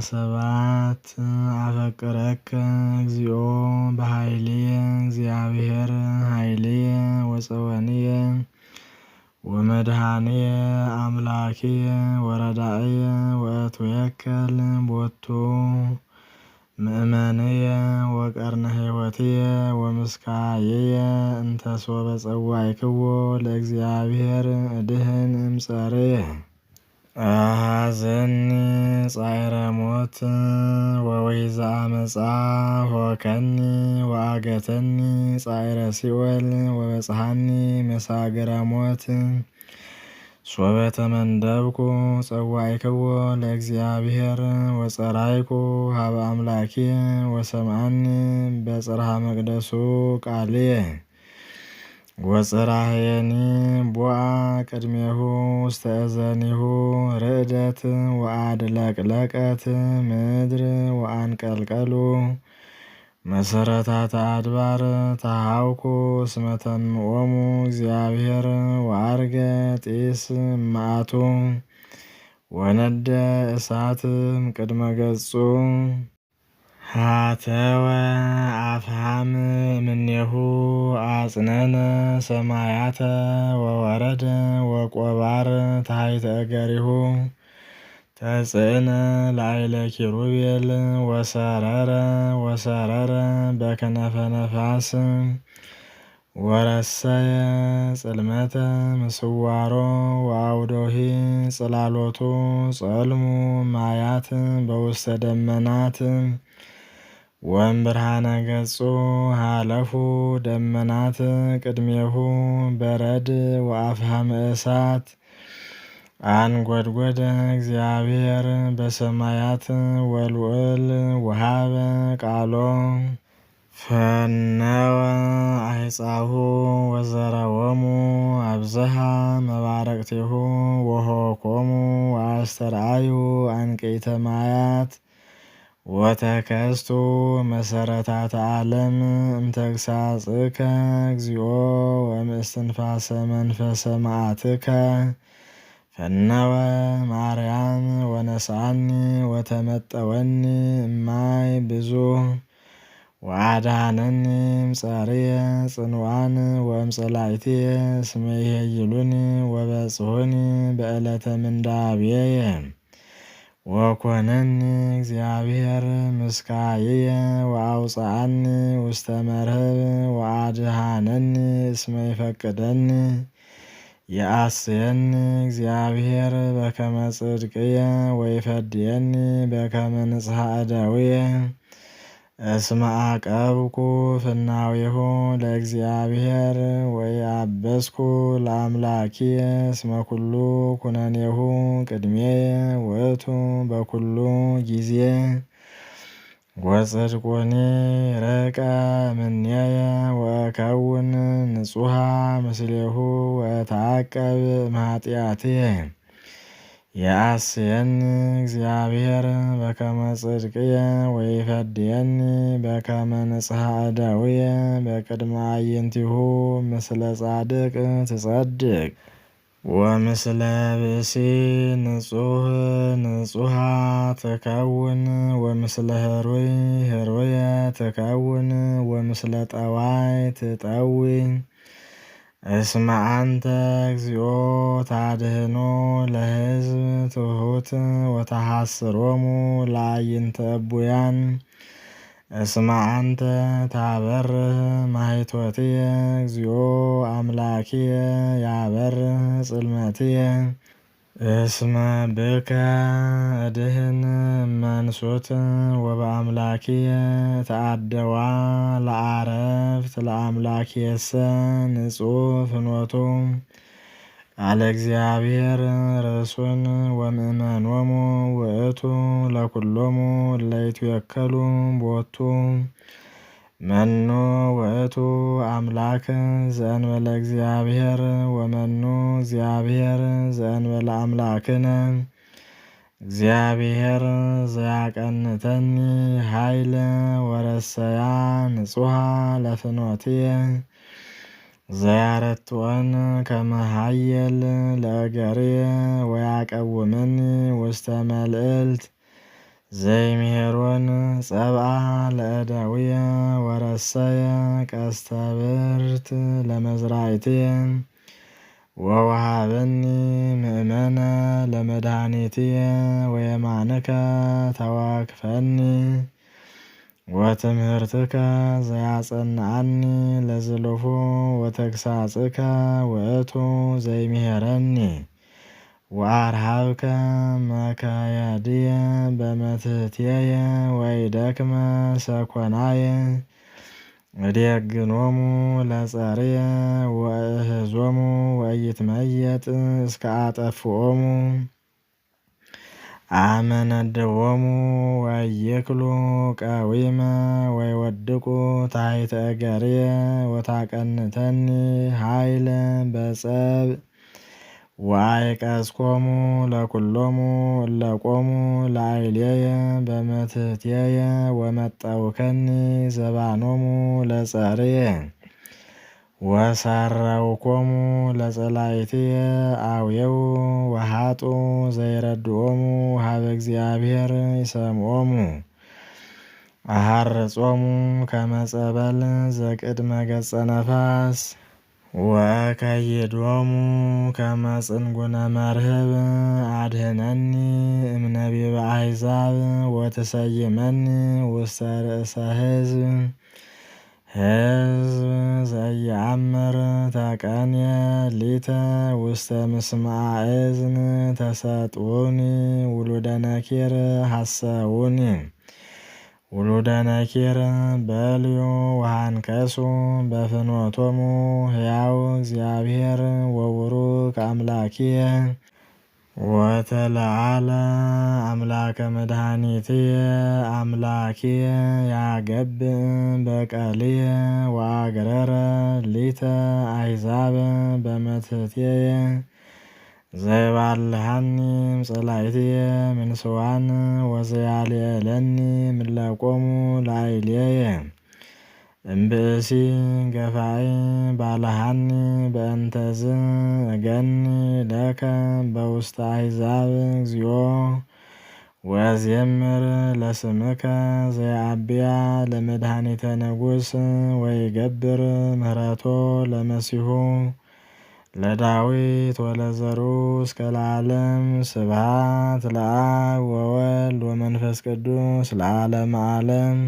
ሰባት አፈቅረከ እግዚኦ በኃይልየ እግዚአብሔር ኃይልየ ወፀወንየ ወመድኃኒየ አምላኪየ ወረዳእየ ወእትወከል ቦቱ ምእመንየ ወቀርነ ሕይወትየ ወምስካየየ እንተ ሶበ ጸዋዕክዎ ለእግዚአብሔር እድህን እምጸርየ አሐዘኒ ጻዕረ ሞት ወወይዛ አመፃ ሆከኒ ወአገተኒ ጻዕረ ሲኦል ወበጽሐኒ መሳገረ ሞት ሶበ ተመንደብኩ ጸዋዕክዎ ለእግዚአብሔር ወጸራይኩ ሀበ አምላኪየ ወሰምዓኒ በጽርሐ መቅደሱ ቃልየ ወጽራህየኒ ቦአ ቅድሜሁ ውስተ እዘኒሁ ርዕደት ወአድለቅለቀት ምድር ወአንቀልቀሉ መሰረታተ አድባር ተሃውኩ እስመ ተምኦሙ እግዚአብሔር ወአርገ ጢስ እምአቱ ወነደ እሳት እምቅድመ ገጹ ሀተወ አፍሃም እምኔሁ አጽነነ ሰማያተ ወወረደ ወቆባር ታሕተ እገሪሁ ተጽእነ ላዕለ ኪሩቤል ወሰረረ በከነፈ ነፋስ ወረሰየ ጽልመተ ምስዋሮ ወአውዶሂ ጽላሎቱ ጸልሙ ማያት በውስተ ደመናት ወእምብርሃነ ገጹ ሃለፉ ደመናት ቅድሜሁ በረድ ወአፍሃመ እሳት አንጐድጐደ እግዚአብሔር በሰማያት ወልዑል ወሀበ ቃሎ ፈነወ አሕፃሁ ወዘረወሙ አብዝሃ መባረቅቲሁ ወሆኮሙ ወአስተርአዩ አንቅዕተ ማያት ወተከስቱ መሰረታተ ዓለም እምተግሣጽከ እግዚኦ ወእምእስትንፋሰ መንፈሰ መዓትከ ፈነወ ማርያም ወነስአኒ ወተመጠወኒ እማይ ብዙኅ ወአድኀነኒ እምጸርየ ጽኑዓን ወእምጸላእትየ እስመ ይሄይሉኒ ወበጽሑኒ በዕለተ ምንዳቤየ ወኮነኒ እግዚአብሔር ምስካየየ ወአውፅአኒ ውስተ መርህብ ወአድኀነኒ እስመ ይፈቅደኒ የአስየኒ እግዚአብሔር በከመ ጽድቅየ ወይፈድየኒ በከመ ንጽሐ እደውየ እስመ አቀብኩ ፍናዊሁ ለእግዚአብሔር ወየአበስኩ ለአምላኪየ እስመ ኩሉ ኩነኔሁ ቅድሜየ ውእቱ በኩሉ ጊዜ ወጽድቁኒ ረቀ እምኔየ ወእከውን ንጹሐ ምስሌሁ ወእትዐቀብ እምኃጢአትየ የአስየኒ እግዚአብሔር በከመ ጽድቅየ ወይፈድየኒ በከመ ንጽሐ እደውየ በቅድመ አዕይንቲሁ ምስለ ጻድቅ ትጸድቅ ወምስለ ብእሲ ንጹሕ ንጹሐ ትከውን ወምስለ ህሩይ ህሩየ ትከውን ወምስለ ጠዋይ ትጠዊ እስመ አንተ እግዚኦ ታድኅኖ ለሕዝብ ትሑት ወተሐስሮሙ ለአዕይንተ እቡያን እስመ አንተ ታበርህ ማኅቶትየ እግዚኦ አምላኪየ ያበርህ ጽልመትየ እስመ ብከ እድህን እመንሱት ወበአምላኪየ ተአደዋ ለዓረፍት ለአምላኪየሰ ንጹሕ ፍኖቱ ቃለ እግዚአብሔር ርእሱን ወምእመኖሙ ውእቱ ለኵሎሙ እለ ይትወከሉ ቦቱ መኑ ውእቱ አምላክ ዘእንበለ እግዚአብሔር ወመኑ እግዚአብሔር ዘእንበለ አምላክነ እግዚአብሔር ዘያቀንተኒ ኃይለ ወረሰያ ንጹሐ ለፍኖትየ ዘያረትዖን ከመ ኃየል ለእገርየ ወያቀውመኒ ውስተ መልዕልት ዘይምሄሮን ጸብአ ለእደዊየ ወረሰየ ቀስተ ብርት ለመዝራእትየ ወወሃበኒ ምእመነ ለመድኃኒትየ ወየማንከ ተዋክፈኒ ወትምህርትከ ዘያጸንዓኒ ለዝልፉ ወተግሳጽከ ውእቱ ዘይምሄረኒ ወአርሃብከ መካያድየ በመትሕትየ ወይደክመ ሰኮናየ እዴግኖሙ ለጸርየ ወእህዞሙ ወኢይትመየጥ እስከ አጠፍኦሙ አመነድዎሙ ወይክሉ ቀዊመ ወይወድቁ ታሕተ እገርየ ወታቀንተኒ ኃይለ በጸብ ወአይቀስኮሙ ለኵሎሙ እለቆሙ ላዕሌየ በመትሕትየ ወመጠውከኒ ዘባኖሙ ለጸርየ ወሰረውኮሙ ለጸላእትየ አውየው ወሃጡ ዘይረድኦሙ ሀበ እግዚአብሔር ይሰምዖሙ አሐርጾሙ ከመ ጸበል ዘቅድመ ገጸ ነፋስ ወከይዶሙ ከመ ጽንጉነ መርህብ አድኅነኒ እምነቢበ አሕዛብ ወትሰይመኒ ውስተ ርእሰ ሕዝብ ዘየአምር ተቀንየ ሊተ ውስተ ምስማዐ እዝን ተሰጥኡኒ ውሉደ ነኪር ሐሰውኒ ውሉደ ነኪር በልዩ ወሃንከሱ በፍኖቶሙ ሕያው እግዚአብሔር ወቡሩክ አምላኪየ ወተለዓለ አምላከ መድኃኒትየ አምላኪየ ያገብእ በቀልየ ወአግረረ ሊተ አሕዛብ በመትሕትየ ዘይባልሐኒ እምጸላእትየ ምንስዋን ወዘያልየለኒ ምለቆሙ ላዕሌየ እምብእሲ ገፋኢ ባልሐኒ በእንተዝ እገኒ ለከ በውስተ አሕዛብ እግዚኦ ወዜምር ለስምከ ዘየአብያ ለመድኃኒተ ንጉሥ ወይገብር ምህረቶ ለመሲሑ ለዳዊት ወለዘሩ እስከ ለዓለም ስብሐት ለአብ ወወልድ ወመንፈስ ቅዱስ ለዓለመ ዓለም።